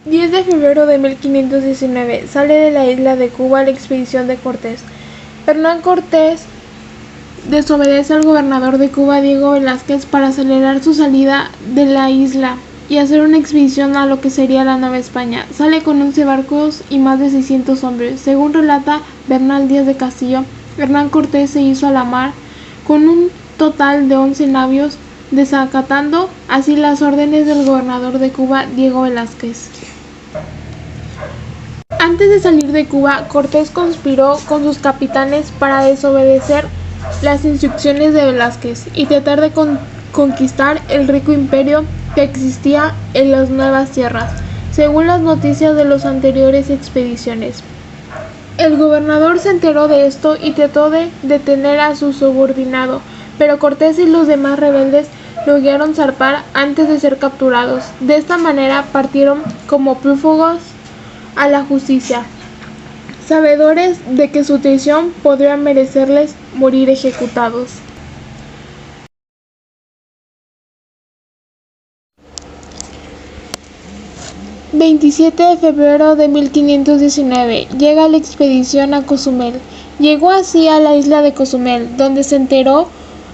10 de febrero de 1519 sale de la isla de Cuba la expedición de Cortés. Hernán Cortés desobedece al gobernador de Cuba, Diego Velázquez, para acelerar su salida de la isla y hacer una expedición a lo que sería la Nueva España. Sale con 11 barcos y más de 600 hombres. Según relata Bernal Díaz de Castillo, Hernán Cortés se hizo a la mar con un total de 11 navios, desacatando así las órdenes del gobernador de Cuba, Diego Velázquez. Antes de salir de Cuba, Cortés conspiró con sus capitanes para desobedecer las instrucciones de Velázquez y tratar de conquistar el rico imperio que existía en las nuevas tierras, según las noticias de las anteriores expediciones. El gobernador se enteró de esto y trató de detener a su subordinado, pero Cortés y los demás rebeldes lograron zarpar antes de ser capturados. De esta manera partieron como prófugos a la justicia, sabedores de que su traición podría merecerles morir ejecutados. ...27 de febrero de 1519... llega la expedición a Cozumel. Llegó así a la isla de Cozumel, donde se enteró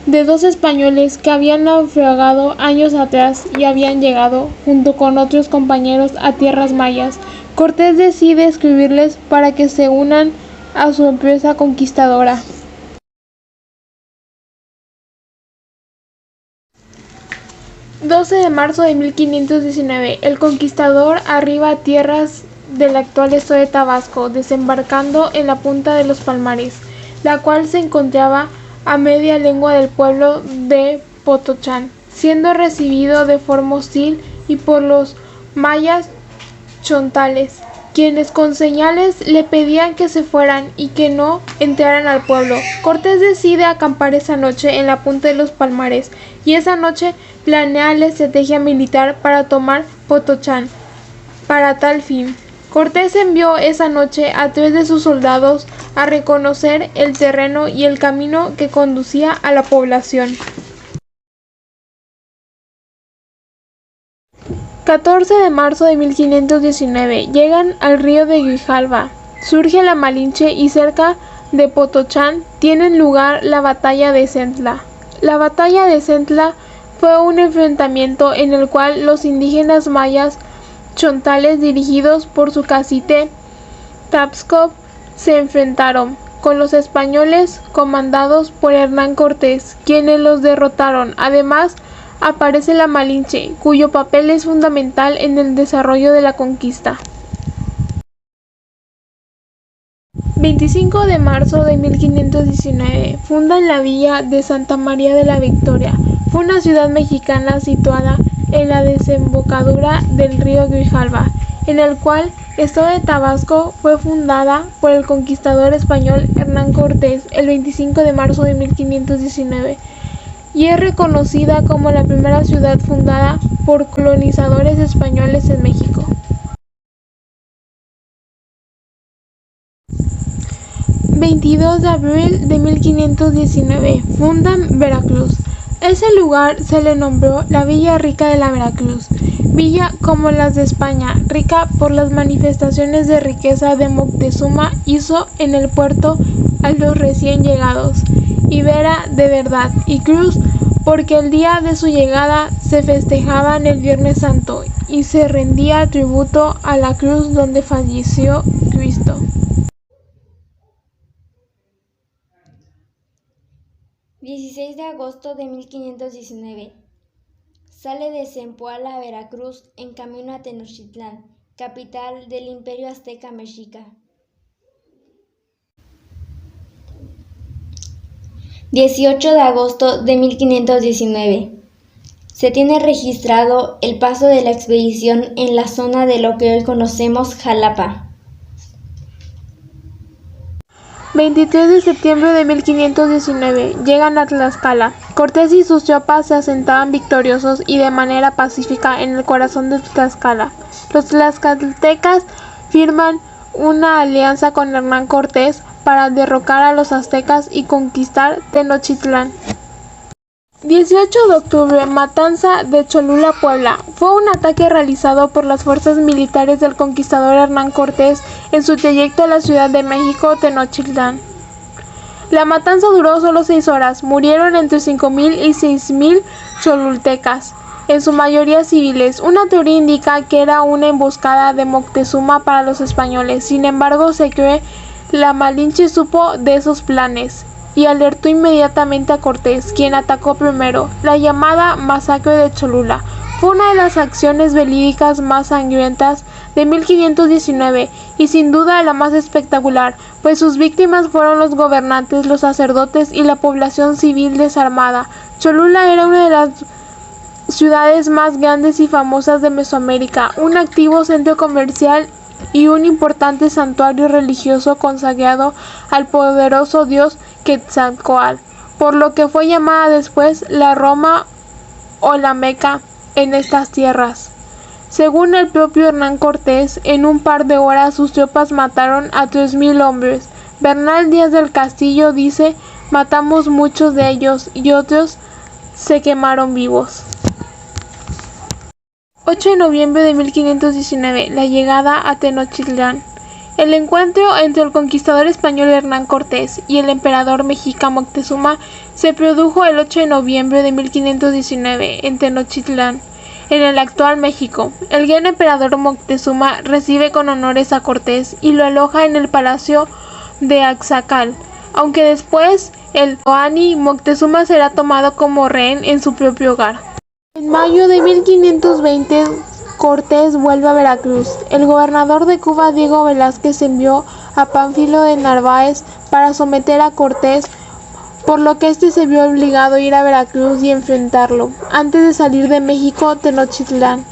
de 2 españoles que habían naufragado años atrás y habían llegado, junto con otros compañeros, a tierras mayas. Cortés decide escribirles para que se unan a su empresa conquistadora. ...12 de marzo de 1519... el conquistador arriba a tierras del actual estado de Tabasco, desembarcando en la punta de los Palmares, la cual se encontraba a media legua del pueblo de Potochán, siendo recibido de forma hostil y por los mayas chontales, quienes con señales le pedían que se fueran y que no entraran al pueblo. Cortés decide acampar esa noche en la punta de los Palmares y esa noche planea la estrategia militar para tomar Potochán. Para tal fin, Cortés envió esa noche a 3 de sus soldados a reconocer el terreno y el camino que conducía a la población. 14 de marzo de 1519 llegan al río de Grijalva, surge la Malinche y cerca de Potochán tienen lugar la batalla de Centla. La batalla de Centla fue un enfrentamiento en el cual los indígenas mayas chontales, dirigidos por su cacique Tapscop, se enfrentaron con los españoles comandados por Hernán Cortés, quienes los derrotaron. Además, aparece la Malinche, cuyo papel es fundamental en el desarrollo de la conquista. 25 de marzo de 1519 fundan la villa de Santa María de la Victoria. Fue una ciudad mexicana situada en la desembocadura del río Grijalva, en el cual estado de Tabasco. Fue fundada por el conquistador español Hernán Cortés el 25 de marzo de 1519 y es reconocida como la primera ciudad fundada por colonizadores españoles en México. 22 de abril de 1519 fundan Veracruz. Ese lugar se le nombró la Villa Rica de la Veracruz, villa como las de España, rica por las manifestaciones de riqueza de Moctezuma hizo en el puerto a los recién llegados, y Vera de verdad, y Cruz porque el día de su llegada se festejaba en el Viernes Santo y se rendía tributo a la cruz donde falleció Cristo. ...16 de agosto de 1519... sale de Zempoala, Veracruz, en camino a Tenochtitlán, capital del Imperio Azteca Mexica. 18 de agosto de 1519... se tiene registrado el paso de la expedición en la zona de lo que hoy conocemos Jalapa. 23 de septiembre de 1519 llegan a Tlaxcala. Cortés y sus tropas se asentaban victoriosos y de manera pacífica en el corazón de Tlaxcala. Los tlaxcaltecas firman una alianza con Hernán Cortés para derrocar a los aztecas y conquistar Tenochtitlán. 18 de octubre, matanza de Cholula, Puebla. Fue un ataque realizado por las fuerzas militares del conquistador Hernán Cortés en su trayecto a la Ciudad de México, Tenochtitlán. La matanza duró solo 6 horas. Murieron entre 5,000 y 6,000 cholultecas, en su mayoría civiles. Una teoría indica que era una emboscada de Moctezuma para los españoles. Sin embargo, se cree la Malinche supo de esos planes y alertó inmediatamente a Cortés, quien atacó primero. La llamada Masacre de Cholula fue una de las acciones belídicas más sangrientas de 1519 y sin duda la más espectacular, pues sus víctimas fueron los gobernantes, los sacerdotes y la población civil desarmada. Cholula era una de las ciudades más grandes y famosas de Mesoamérica, un activo centro comercial y un importante santuario religioso consagrado al poderoso dios Quetzalcóatl, por lo que fue llamada después la Roma o la Meca en estas tierras. Según el propio Hernán Cortés, en un par de horas sus tropas mataron a 3,000 hombres. Bernal Díaz del Castillo dice: matamos muchos de ellos y otros se quemaron vivos. 8 de noviembre de 1519, la llegada a Tenochtitlán. El encuentro entre el conquistador español Hernán Cortés y el emperador mexica Moctezuma se produjo el 8 de noviembre de 1519 en Tenochtitlán, en el actual México. El gran emperador Moctezuma recibe con honores a Cortés y lo aloja en el palacio de Axacal, aunque después el Toani Moctezuma será tomado como rehén en su propio hogar. En mayo de 1520, Cortés vuelve a Veracruz. El gobernador de Cuba, Diego Velázquez, envió a Pánfilo de Narváez para someter a Cortés, por lo que éste se vio obligado a ir a Veracruz y enfrentarlo, antes de salir de México, Tenochtitlán,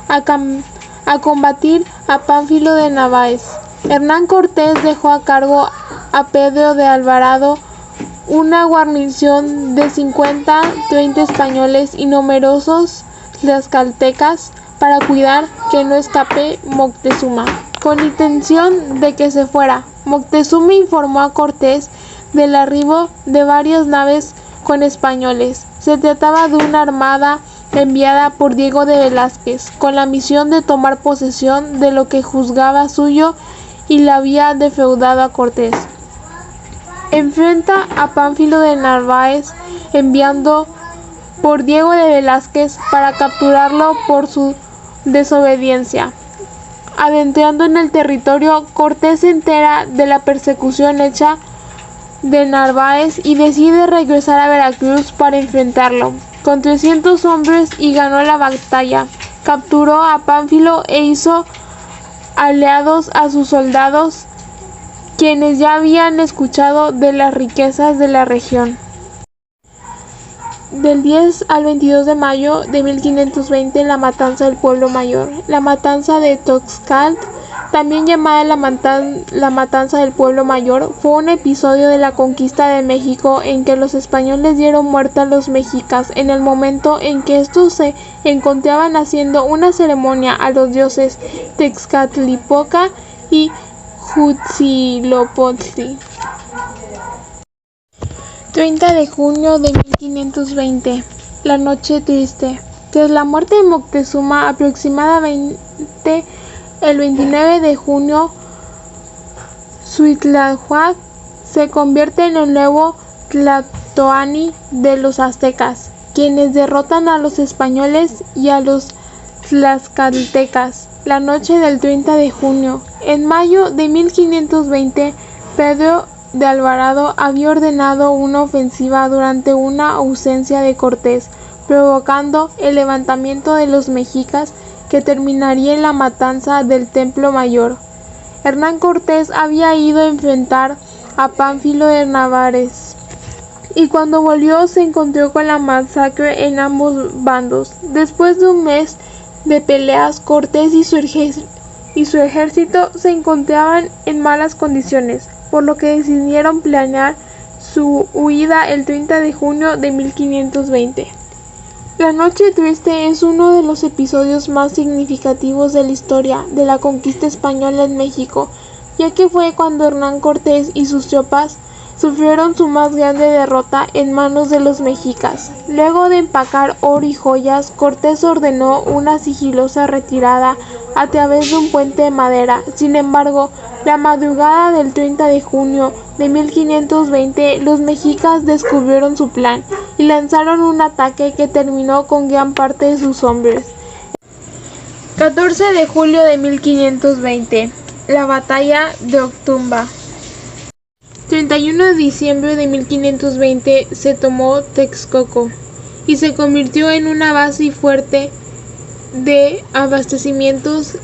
a combatir a Pánfilo de Narváez. Hernán Cortés dejó a cargo a Pedro de Alvarado una guarnición de 30 españoles y numerosos tlaxcaltecas para cuidar que no escape Moctezuma. Con intención de que se fuera, Moctezuma informó a Cortés del arribo de varias naves con españoles. Se trataba de una armada enviada por Diego de Velázquez, con la misión de tomar posesión de lo que juzgaba suyo y le había defraudado a Cortés. Enfrenta a Pánfilo de Narváez, enviando por Diego de Velázquez para capturarlo por su desobediencia. Adentrando en el territorio, Cortés se entera de la persecución hecha de Narváez y decide regresar a Veracruz para enfrentarlo con 300 hombres y ganó la batalla. Capturó a Pánfilo e hizo aliados a sus soldados, quienes ya habían escuchado de las riquezas de la región. Del 10 al 22 de mayo de 1520, la matanza del Pueblo Mayor. La matanza de Toxcalt, también llamada la matanza del Pueblo Mayor, fue un episodio de la conquista de México en que los españoles dieron muerte a los mexicas en el momento en que estos se encontraban haciendo una ceremonia a los dioses Texcatlipoca y Huitzilopochtli. 30 de junio de 1520, la noche triste. Tras la muerte de Moctezuma, aproximadamente el 29 de junio, Cuitláhuac se convierte en el nuevo Tlatoani de los aztecas, quienes derrotan a los españoles y a los tlaxcaltecas la noche del 30 de junio. En mayo de 1520, Pedro de Alvarado había ordenado una ofensiva durante una ausencia de Cortés, provocando el levantamiento de los mexicas que terminaría en la matanza del Templo Mayor. Hernán Cortés había ido a enfrentar a Pánfilo de Narváez y cuando volvió se encontró con la masacre en ambos bandos. Después de un mes de peleas, Cortés y su ejército se encontraban en malas condiciones, por lo que decidieron planear su huida el 30 de junio de 1520. La Noche Triste es uno de los episodios más significativos de la historia de la conquista española en México, ya que fue cuando Hernán Cortés y sus tropas sufrieron su más grande derrota en manos de los mexicas. Luego de empacar oro y joyas, Cortés ordenó una sigilosa retirada a través de un puente de madera. Sin embargo, la madrugada del 30 de junio de 1520, los mexicas descubrieron su plan y lanzaron un ataque que terminó con gran parte de sus hombres. 14 de julio de 1520, la batalla de Otumba. 31 de diciembre de 1520 se tomó Texcoco y se convirtió en una base y fuerte de abastecimientos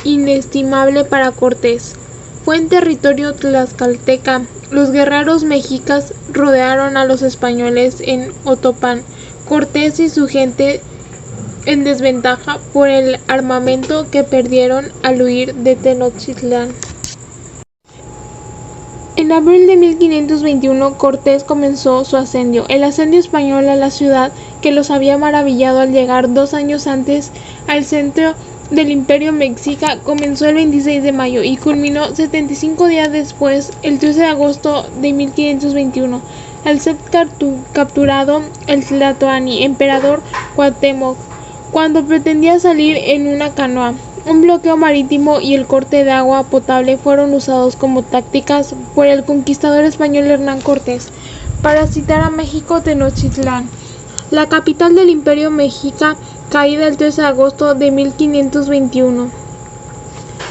inestimable para Cortés. Fue en territorio tlaxcalteca. Los guerreros mexicas rodearon a los españoles en Otopan. Cortés y su gente en desventaja por el armamento que perdieron al huir de Tenochtitlán. En abril de 1521, Cortés comenzó su asedio, el asedio español a la ciudad que los había maravillado al llegar 2 años antes al centro del Imperio Mexica. Comenzó el 26 de mayo y culminó 75 días después, el 13 de agosto de 1521, al ser capturado el Tlatoani, emperador Cuauhtémoc, cuando pretendía salir en una canoa. Un bloqueo marítimo y el corte de agua potable fueron usados como tácticas por el conquistador español Hernán Cortés para citar a México Tenochtitlán, la capital del Imperio Mexica, caída el 13 de agosto de 1521.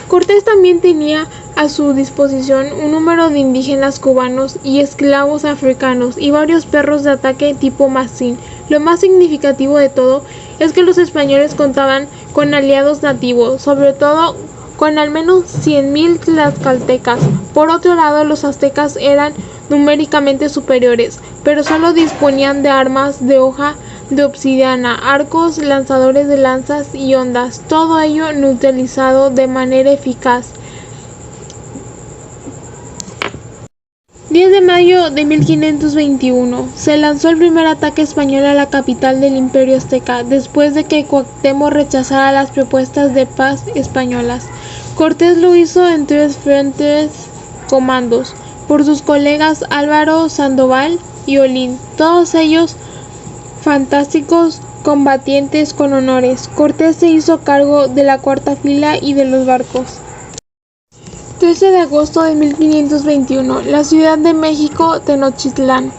Cortés también tenía a su disposición un número de indígenas cubanos y esclavos africanos y varios perros de ataque tipo mastín. Lo más significativo de todo es que los españoles contaban con aliados nativos, sobre todo con al menos 100,000 tlaxcaltecas. Por otro lado, los aztecas eran numéricamente superiores, pero solo disponían de armas de hoja de obsidiana, arcos, lanzadores de lanzas y ondas, todo ello no utilizado de manera eficaz. 10 de mayo de 1521 se lanzó el primer ataque español a la capital del Imperio Azteca, después de que Cuauhtémoc rechazara las propuestas de paz españolas. Cortés lo hizo en 3 frentes comandos por sus colegas Álvaro Sandoval y Olín, todos ellos fantásticos combatientes con honores. Cortés se hizo cargo de la cuarta fila y de los barcos. 13 de agosto de 1521, la Ciudad de México, Tenochtitlán,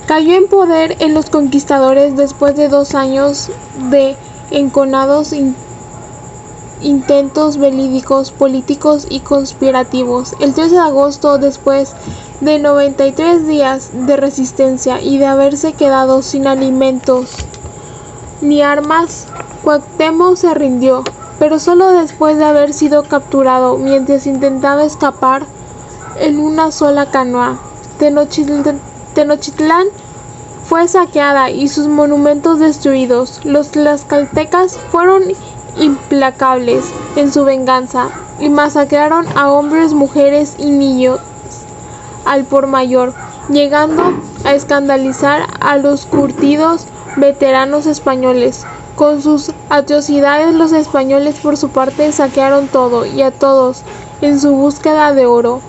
cayó en poder en los conquistadores después de 2 años de enconados intentos bélicos, políticos y conspirativos. El 13 de agosto, después de 93 días de resistencia y de haberse quedado sin alimentos ni armas, Cuauhtémoc se rindió, pero solo después de haber sido capturado mientras intentaba escapar en una sola canoa. Tenochtitlán fue saqueada y sus monumentos destruidos. Los tlaxcaltecas fueron implacables en su venganza y masacraron a hombres, mujeres y niños al por mayor, llegando a escandalizar a los curtidos veteranos españoles. Con sus atrocidades, los españoles por su parte saquearon todo y a todos en su búsqueda de oro.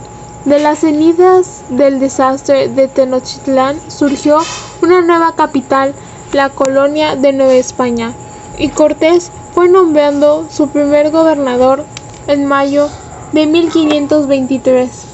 De las cenizas del desastre de Tenochtitlán surgió una nueva capital, la colonia de Nueva España, y Cortés fue nombrando su primer gobernador en mayo de 1523.